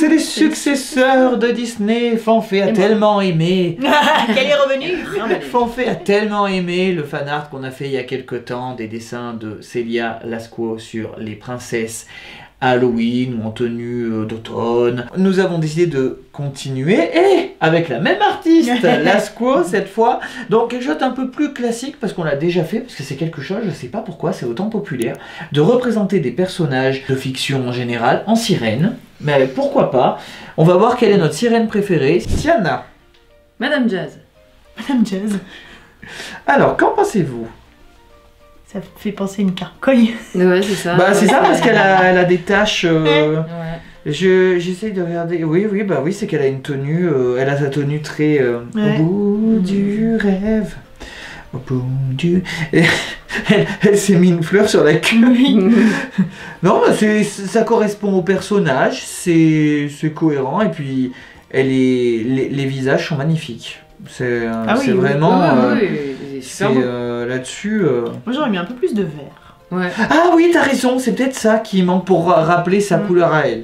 c'est les successeurs de Disney. Fanfé a tellement aimé. Qu'elle est revenue. Fanfé a tellement aimé le fanart qu'on a fait il y a quelque temps des dessins de Célia Lascaux sur les princesses Halloween ou en tenue d'automne. Nous avons décidé de continuer et avec la même artiste, Lascaux cette fois. Donc quelque chose d'un peu plus classique parce qu'on l'a déjà fait, parce que c'est quelque chose, je sais pas pourquoi, c'est autant populaire, de représenter des personnages de fiction en général en sirène. Mais pourquoi pas? On va voir quelle est notre sirène préférée. Tiana. Madame Jazz. Madame Jazz. Alors, qu'en pensez-vous? Ça fait penser à une carcogne. Ouais, c'est ça. Bah c'est ça parce qu'elle a des taches. Ouais. J'essaye de regarder. Oui, c'est qu'elle a une tenue. Elle a sa tenue très au bout du rêve. Au bout du. Elle s'est mis une fleur sur la queue. Non, bah, ça correspond au personnage. C'est cohérent et puis les visages sont magnifiques. C'est vraiment. Là-dessus. Moi j'aurais mis un peu plus de vert. Ouais. Ah oui, t'as raison, c'est peut-être ça qui manque pour rappeler sa couleur à elle.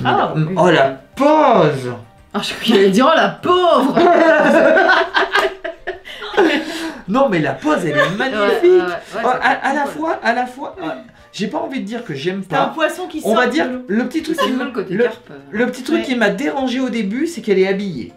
Ah, oui. Oh la pose! Ah, je crois qu'il allait dire oh la pauvre. Non mais la pose elle est magnifique. À la fois, j'ai pas envie de dire que j'aime C'est un pas. poisson qui sort. On va dire le petit truc qui le côté carpe. le petit truc qui m'a dérangé au début, c'est qu'elle est habillée.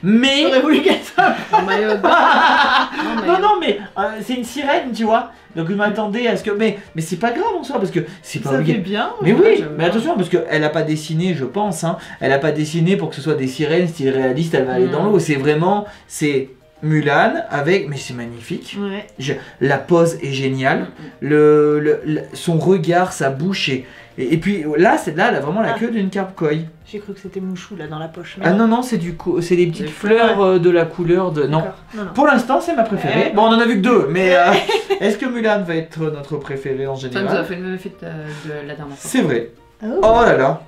Mais J'aurais voulu qu'elle soit. En maillot de bain. non mais c'est une sirène, tu vois. Donc je m'attendais à ce que mais c'est pas grave en soi parce que c'est pas Ça fait obligé. bien. Mais Ouais, oui, j'aime mais bien. attention parce qu'elle a pas dessiné, je pense, hein, elle a pas dessiné pour que ce soit des sirènes style réaliste, elle va aller dans l'eau. C'est vraiment, c'est Mulan avec, mais c'est magnifique. Ouais. La pose est géniale, son regard, sa bouche et puis là, elle a vraiment la queue d'une carpe koi. J'ai cru que c'était Mouchou là dans la poche. Ah non, c'est des petites Des fleurs de la couleur de. Non. D'accord. Non. Pour l'instant, c'est ma préférée. Bon, on en a vu que deux, mais est-ce que Mulan va être notre préférée en Ça nous a général? fait le même effet de la dernière fois. C'est vrai. Oh. Oh là là.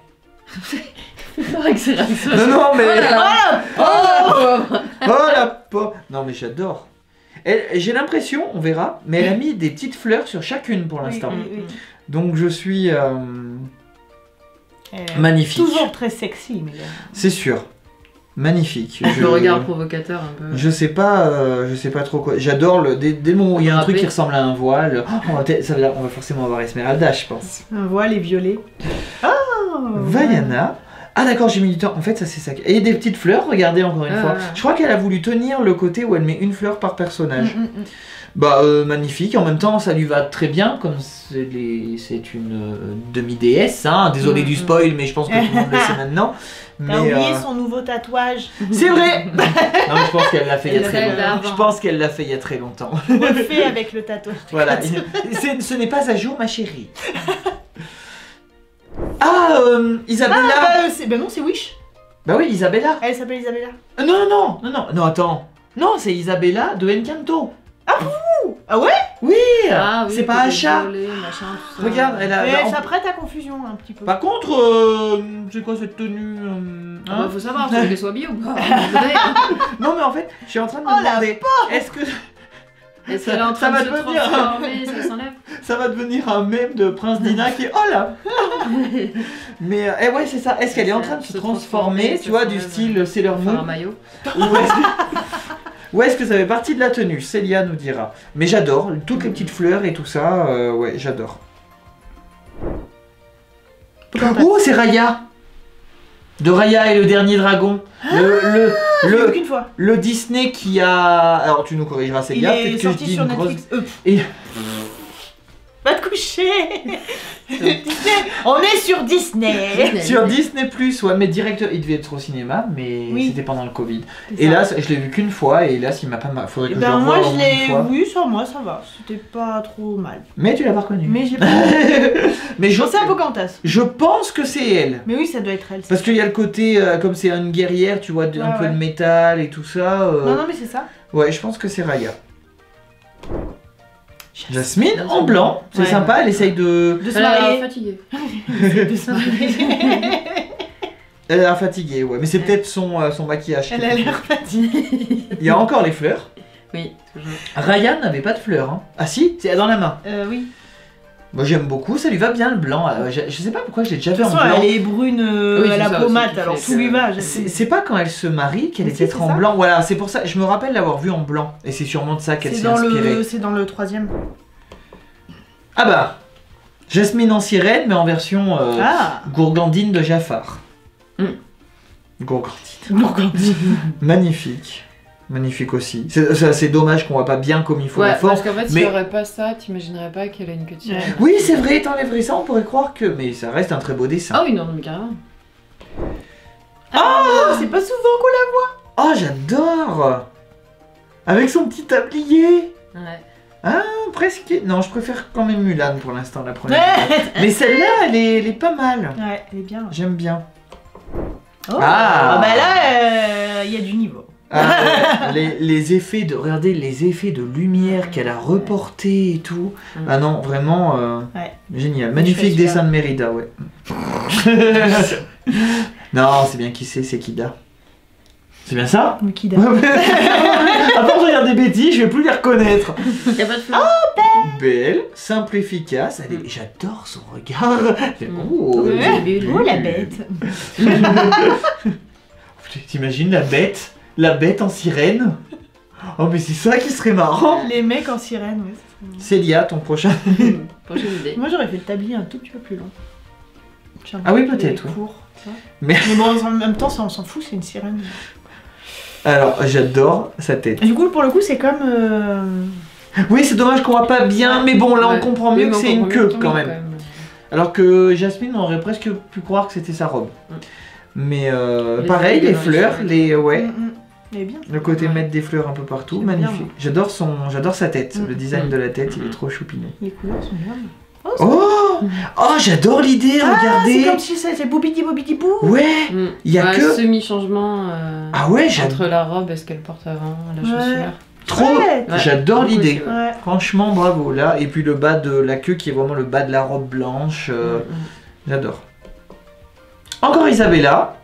C'est vrai que c'est là. Non, mais. Oh Oh la pauvre. Non, mais j'adore. J'ai l'impression, on verra, mais elle a mis des petites fleurs sur chacune pour l'instant. Oui. Donc je suis Elle est magnifique. Toujours très sexy, mais. C'est sûr. Magnifique. Le regard provocateur un peu. Je sais pas trop quoi. J'adore dès le moment où il y a un truc qui ressemble à un voile. On va forcément avoir Esmeralda, je pense. Un voile est violet. Oh. Vaiana. Ah d'accord, j'ai mis du temps. En fait, ça c'est ça. Et des petites fleurs, regardez encore une fois. Je crois qu'elle a voulu tenir le côté où elle met une fleur par personnage. Bah magnifique. En même temps, ça lui va très bien, comme c'est une demi-déesse. Hein. Désolé du spoil, mais je pense que tout le monde le sait maintenant. T'as oublié son nouveau tatouage. C'est vrai. Non, mais je pense qu'elle l'a fait il y a très Celle longtemps. d'avant. Je pense qu'elle l'a fait il y a très longtemps. Refait avec le tatouage. Voilà. Ce n'est pas à jour, ma chérie. Ah, Isabella. Ben non, c'est Wish. Bah oui, Isabella. Elle s'appelle Isabella. Non, attends. Non, c'est Isabella de Encanto. Ah ouais? Oui, Ah oui, c'est pas côté Acha. violet, machin, tout ça. Regarde, elle a. Mais ça prête à confusion un petit peu. Par contre, c'est quoi cette tenue Ah bah, faut savoir, faut qu'elle soit bio ou pas. Non, mais en fait, je suis en train de me Oh, la demander. Est-ce que Est-ce qu'elle est en Ça train va de se devenir- transformer, ça s'enlève? ça va devenir un mème de Prince Dina qui est oh là. Mais ouais, c'est ça. Est-ce qu'elle est en train de se transformer, tu vois, du style Sailor Faire un Moon? maillot. Ou est-ce que ça fait partie de la tenue? Célia nous dira. Mais j'adore, toutes les petites fleurs et tout ça, ouais, j'adore. Oh, c'est Raya! De Raya et le dernier dragon. Le qu'une fois. Le Disney qui a... Alors tu nous corrigeras Il Célia, est peut-être que je sorti dis sur une grosse... Netflix. Et... Va te coucher. Disney. On est sur Disney. Sur Disney+, ouais, mais direct, il devait être au cinéma, mais Oui. c'était pendant le Covid. C'est Et ça. là, je l'ai vu qu'une fois, et là, il m'a pas... Faudrait que je le Ben moi revoie au je moins une l'ai. fois. Oui, sur moi ça va. C'était pas trop mal. Mais tu l'as pas reconnu. Mais j'ai pas. Mais Je pensais à Pocahontas. je pense que c'est elle. Mais oui, ça doit être elle. Parce qu'il y a le côté, comme c'est une guerrière, tu vois, un Ouais, peu ouais. de métal et tout ça. Non, mais c'est ça. Ouais, je pense que c'est Raya. Jasmine en blanc, c'est Ouais. sympa, elle essaye de... De se Elle a l'air marier. fatiguée. De se marier. Elle a l'air fatiguée, ouais, mais c'est peut-être son maquillage. Elle a l'air fatiguée. Il y a encore les fleurs. Oui, toujours. Raya n'avait pas de fleurs, hein. Ah si, c'est dans la main. Oui. Moi j'aime beaucoup, ça lui va bien le blanc. Je sais pas pourquoi je l'ai déjà De fait toute en façon, blanc. elle est brune Oui, à c'est la ça pommade, aussi qui alors fait tout lui que- va. C'est pas quand elle se marie qu'elle Mais est si, peut-être c'est en ça. blanc. Voilà, c'est pour ça. Je me rappelle l'avoir vue en blanc. Et c'est sûrement de ça qu'elle C'est s'est inspirée. dans le 3e. Ah bah, Jasmine en sirène, mais en version Ah gourgandine de Jafar. Mm. Gourgandine. Magnifique. Magnifique aussi. C'est dommage qu'on voit pas bien comme il faut la Ouais, forme. parce qu'en fait, mais- s'il n'y aurait pas ça, t'imaginerais pas qu'elle a une queue de sirène. Oui, c'est vrai, t'enlèverais ça, on pourrait croire que... Mais ça reste un très beau dessin. Ah oui, non, mais carrément. C'est pas souvent qu'on Oh, j'adore. Avec son petit tablier. Ouais. Presque... Non, je préfère quand même Mulan pour l'instant, la première. Mais celle-là, elle est pas mal. la... Ouais, elle est bien. J'aime bien. Oh. Ah. Bah là, il y a du niveau. Ah, ouais, les effets de... Regardez les effets de lumière qu'elle a reportés et tout. Mm. Ah non, vraiment... Ouais. Génial. Je Magnifique suis dessin de Mérida, ouais. Non, c'est bien qui c'est Kida. C'est bien ça? Mukida. Attends, je regarde des bêtises, je vais plus les reconnaître. Y a pas de fleurs. Belle, simple, efficace. J'adore son regard. Oh, Ouais. Oh la bête. T'imagines la bête en sirène? Oh, mais c'est ça qui serait marrant. Les mecs en sirène, ouais. Ça serait Célia, ton prochain. Prochaine idée. marrant. Moi j'aurais fait le tablier un tout petit peu plus long. Ah oui, peut-être, ouais. Court, tu vois. Mais- bon, en même temps, ça, on s'en fout, c'est une sirène. Alors, j'adore sa tête. Du coup, pour le coup, c'est comme. Oui, c'est dommage qu'on voit pas bien, mais bon, là on Ouais. comprend Oui, mieux mais que on c'est une comprend queue mieux ton quand nom, même. Alors que Jasmine, on aurait presque pu croire que c'était sa robe. Mm. Mais Les pareil, feuilles les dans les fleurs, cheveux. ouais, Elle est bien. le côté Ouais. mettre des fleurs un peu partout, J'aime bien, magnifique. moi. J'adore sa tête, Mm. le design Mm. de la tête, il est Mm. trop choupinou. Les couleurs sont bien. Oh, j'adore l'idée, C'est regardez. comme si c'était boubidi boubidi bou. Ouais, Mm. il y a Ouais, que semi-changement ah ouais, j'adore entre la robe et ce qu'elle porte avant, la Ouais. chaussure. trop. Ouais. Ouais, J'adore beaucoup l'idée. aussi, ouais. Ouais. Franchement, bravo là. Et puis le bas de la queue qui est vraiment le bas de la robe blanche. Mm. J'adore. Encore Isabella.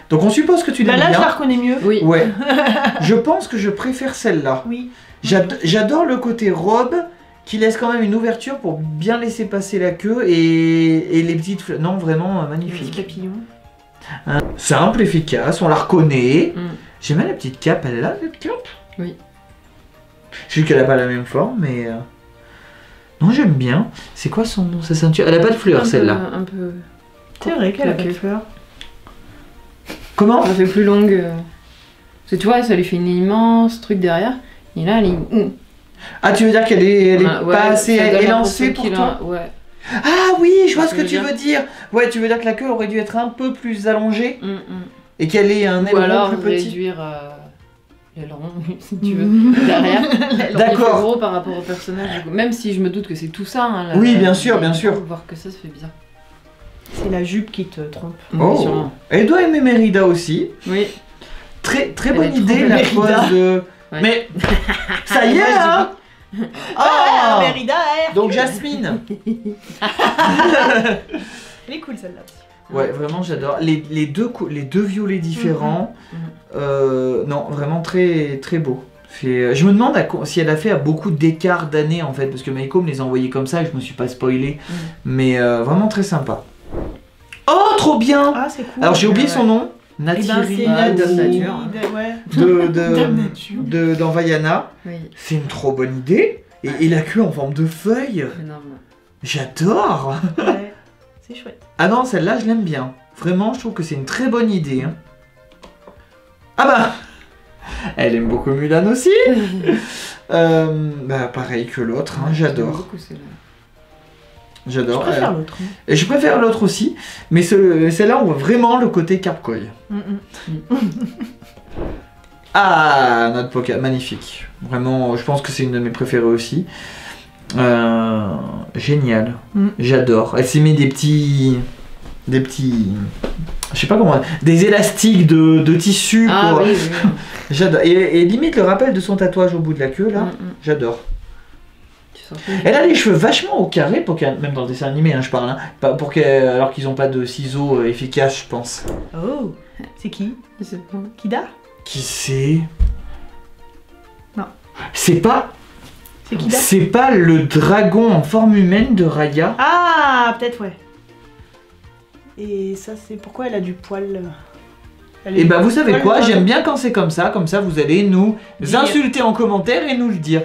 Donc on suppose que tu Bah l'aimes là, je la bien. reconnais mieux. Oui. Ouais. Je pense que je préfère celle-là. Oui. J'adore le côté robe qui laisse quand même une ouverture pour bien laisser passer la queue et les petites fleurs. Non, vraiment Les petits magnifique. papillons. Simple, efficace, on la reconnaît. Mm. J'aime bien la petite cape, elle est là, cette cape? Oui. Je sais qu'elle a pas la même forme, mais... Non, j'aime bien. C'est quoi son nom, sa ceinture? Elle a pas de fleurs, Un peu- celle-là. Un peu. C'est vrai qu'elle a pas de Claqué. fleurs. Comment? Elle fait plus longue. Parce que tu vois, ça lui fait une immense truc derrière. Et là, elle est. Ah, tu veux dire qu'elle est Ouais, pas assez ça donne élancée l'impression pour qu'il toi? a- Ouais. Ah oui, je vois ce que veux tu dire. veux dire. Ouais, tu veux dire que la queue aurait dû être un peu plus allongée Mm, mm. et qu'elle ait un Ou aileron alors plus petit. réduire l'aileron, si tu veux, derrière. D'accord. Il fait gros par rapport au personnage. du coup. Même si je me doute que c'est tout ça. Hein, Oui, bien sûr, bien sûr. Voir que ça se fait bizarre. C'est la jupe qui te trompe. Oui, Oh, sûrement. elle doit aimer Mérida aussi. Oui. Très Elle bonne est trop idée belle, la Mérida. pose de. Ouais. Mais ça y est, Moi, je dis hein. Ah, Oh Mérida, Donc Jasmine. elle est cool celle-là. Ouais, vraiment j'adore. Les deux violets différents. Non, vraiment très très beau. Je me demande si elle a fait à beaucoup d'écart d'années en fait, parce que Maïko me les a envoyés comme ça et je me suis pas spoilé. Mais vraiment très sympa. Oh, trop bien. Ah, c'est cool. Alors j'ai oublié son nom. Eh ben, Natiri c'est Ah, Nat- Dame Nature. Ouais. de Dame Nature. dans Vaiana. Oui, C'est une trop bonne idée. Et la queue en forme de feuille. énorme. J'adore. Ouais. C'est chouette. Ah non, celle-là, je l'aime bien. Vraiment, je trouve que c'est une très bonne idée. Hein. Ah bah elle aime beaucoup Mulan aussi. Bah pareil que l'autre, hein, J'aime j'adore. beaucoup celle-là. Je J'adore. préfère l'autre. Et je préfère l'autre aussi, mais celle-là, on voit vraiment le côté Carpcoy. Ah, notre Poca, magnifique. Vraiment, je pense que c'est une de mes préférées aussi. Génial. J'adore. Elle s'est mis des petits... Je sais pas comment... Des élastiques de tissu. Ah pour... oui, oui. J'adore. Et limite le rappel de son tatouage au bout de la queue, là. J'adore. Tu sens Elle a les cheveux vachement au carré, même dans le dessin animé, hein, je parle. Hein, alors qu'ils n'ont pas de ciseaux efficaces, je pense. Oh, c'est qui? Je sais pas. Kida? Qui c'est? Non. C'est pas... C'est Kida? C'est pas le dragon en forme humaine de Raya? Ah, peut-être, ouais. Et ça, c'est pourquoi elle a du poil. Et bah vous savez poil quoi, de j'aime dragon. bien quand c'est comme ça vous allez nous Dire. insulter en commentaire et nous le dire.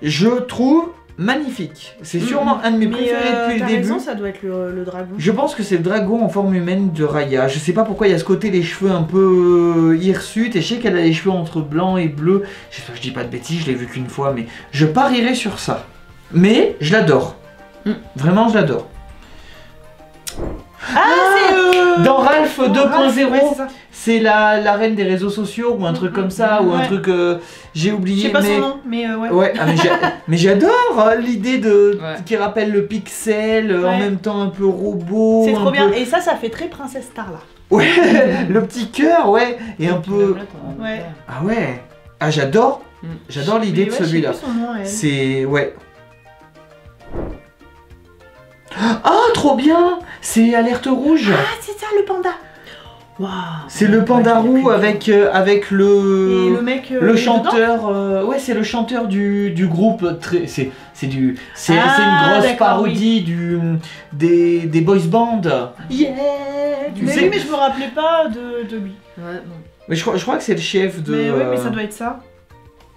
Je trouve magnifique, c'est sûrement un de mes préférés depuis le t'as début. raison, ça doit être le dragon. Je pense que c'est le dragon en forme humaine de Raya. Je sais pas pourquoi il y a ce côté les cheveux un peu hirsutes et je sais qu'elle a les cheveux entre blanc et bleu. J'espère que je dis pas de bêtises, je l'ai vu qu'une fois, mais je parierais sur ça. Mais je l'adore. Vraiment, je l'adore. Ah, c'est Dans Ralph 2.0, ouais, c'est ça. c'est la reine des réseaux sociaux ou un truc comme ça, ou un Ouais. truc j'ai Je oublié. sais pas mais... son nom, mais ouais. Ouais, ah, mais j'adore l'idée de Ouais. qui rappelle le pixel, en Ouais. même temps un peu robot. C'est un trop bien. peu- Et ça fait très Princesse Star là. Ouais, le petit cœur, ouais, et un peu. Ouais. Ah ouais. Ah j'adore. J'adore l'idée Mais de ouais, je sais celui-là. plus son nom, elle. C'est ouais. Ah trop bien. C'est Alerte Rouge. Ah, c'est ça, le panda. Waouh. C'est le panda roux avec Et le. le mec. Le il est dedans. chanteur, ouais, c'est le chanteur du groupe. C'est Ah, une grosse d'accord, parodie des boys bands. Yeah. Tu Mais sais- oui, mais je me rappelais pas de lui. Ouais, bon. Mais je crois que c'est le chef de. Mais oui, mais ça doit être ça.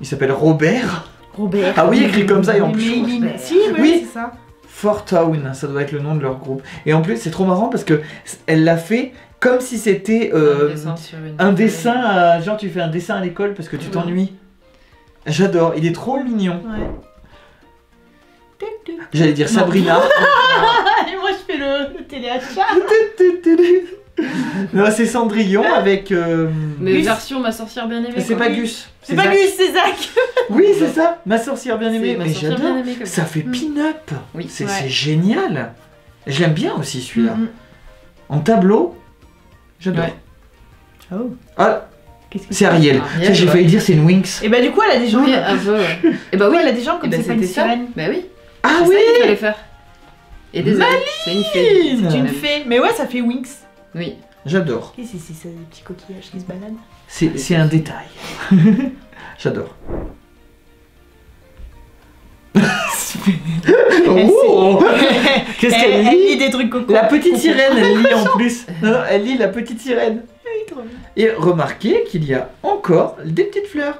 Il s'appelle Robert. Robert. Ah oui, écrit comme ça et en Mais plus. il- Si, mais Oui. c'est ça. Fort Town, ça doit être le nom de leur groupe. Et en plus, c'est trop marrant parce que elle l'a fait comme si c'était un dessin. Genre, tu fais un dessin à l'école parce que tu t'ennuies. J'adore, il est trop mignon. Ouais. J'allais dire Sabrina. Et moi, je fais le téléachat. Non, c'est Cendrillon avec. Mais Gus. version ma sorcière bien aimée. C'est quoi. pas Gus. C'est pas Zach. Gus, c'est Zach. Oui, c'est ça. Ma sorcière bien aimée. C'est ma Mais sorcière j'adore. bien aimée comme Ça fait Mm. pin-up. Oui. C'est Ouais. c'est génial. Je l'aime bien aussi celui-là. Mhm. En tableau, j'adore. Ouais. Oh. Ah, Qu'est-ce que c'est Ariel. Ariel, Ça, j'ai ouais. failli dire c'est une Winx. Et bah, du coup, elle a des jambes. Oui, un peu, ouais. Et bah Oui, oui, elle a des jambes comme et bah, c'est pas une c'était ça. sirène. Bah oui. Ah C'est oui. ça qu'il fallait faire. Et des ailes. C'est une fée. C'est une fée. Mais ouais, ça fait Winx. Oui. J'adore. Qu'est-ce que c'est ça, des petits coquillages qui se baladent? C'est un détail. J'adore. Oh Qu'est-ce qu'elle Elle lit lit des trucs coco. La petite sirène, elle lit en plus. Non, non, elle lit la petite sirène. Oui, trop bien. Et remarquez qu'il y a encore des petites fleurs.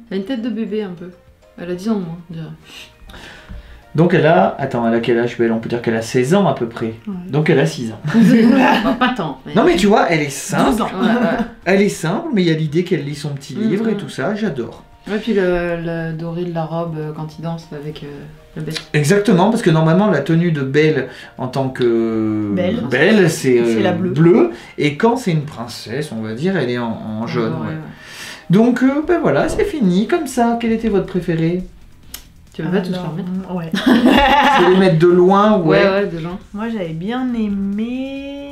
Elle a une tête de bébé un peu. Elle a 10 ans de moins, on dirait. Donc elle a... Attends, elle a quel âge, Belle? On peut dire qu'elle a 16 ans à peu près. Ouais. Donc elle a 6 ans. Bah, pas tant. Non mais tu vois, elle est simple. 12 ans. Ouais, ouais. Elle est simple, mais il y a l'idée qu'elle lit son petit livre et Mhm. tout ça. J'adore. Ouais, puis le doré de la robe quand il danse avec le bec. Exactement, parce que normalement la tenue de Belle en tant que Belle. c'est C'est la bleue. et quand c'est une princesse, on va dire, elle est en jaune. Ouais, ouais. ouais. Donc ben voilà, c'est fini comme ça. Quel était votre préféré? Tu veux pas tous les remettre? Ouais. Faut les mettre de loin, ouais. Ouais, ouais, des gens. Moi, j'avais bien aimé.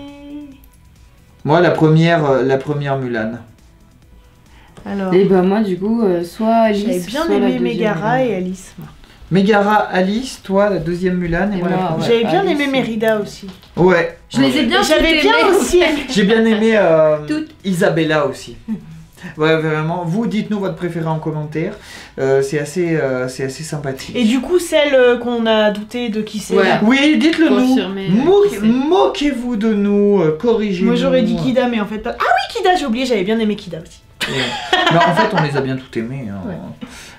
Moi la première Mulan. Alors, Et bah moi du coup, soit Alice, j'avais bien soit la aimé deuxième Megara Mulan. et Alice. moi. Megara, Alice, toi la deuxième Mulan et Et moi la moi, première. J'avais bien Alice, aimé ouais. Mérida aussi. Ouais. Je les ai bien J'avais toutes bien aimées. aussi. J'ai bien aimé Toutes. Isabella aussi. Ouais, vraiment. Vous, dites-nous votre préféré en commentaire. C'est assez sympathique. Et du coup, celle qu'on a douté de qui c'est. Ouais. là. Oui, dites-le nous. Confirmé, qui c'est. Moquez-vous de nous, corrigez-nous. Moi, j'aurais dit Kida, mais en fait pas. Ah oui, Kida, j'ai oublié, j'avais bien aimé Kida aussi. Mais en fait, on les a bien toutes aimées. Hein. Ouais.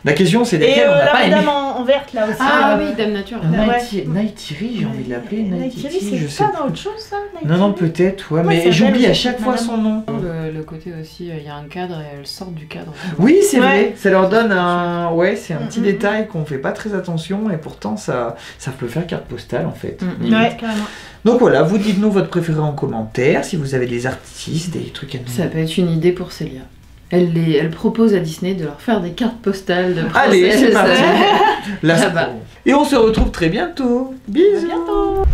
La question, c'est Et lesquelles on n'a la pas aimé. madame en verte là aussi. Ah oui, Dame Nature. Ouais. Nightiri, j'ai envie de l'appeler. Nightiri, Nightiri, je c'est sais pas pas. dans autre chose ça Nightiri Non, non, peut-être, ouais, Comment mais elle s'appelle j'oublie à aussi, chaque cette fois madame son nom. Le côté aussi, il y a un cadre et elles sortent du cadre. Oui, c'est Ouais. vrai, ça leur donne un... Ouais, c'est un petit Mm, mm, détail qu'on fait pas très attention et pourtant ça peut faire carte postale en fait. Mm, limite. Ouais, carrément. Donc voilà, vous dites-nous votre préféré en commentaire, si vous avez des artistes, des trucs à nous... Ça peut être une idée pour Célia. Elle propose à Disney de leur faire des cartes postales de Allez, princesse. c'est parti. La Ah bah. Et on se retrouve très bientôt. À Bisous. bientôt.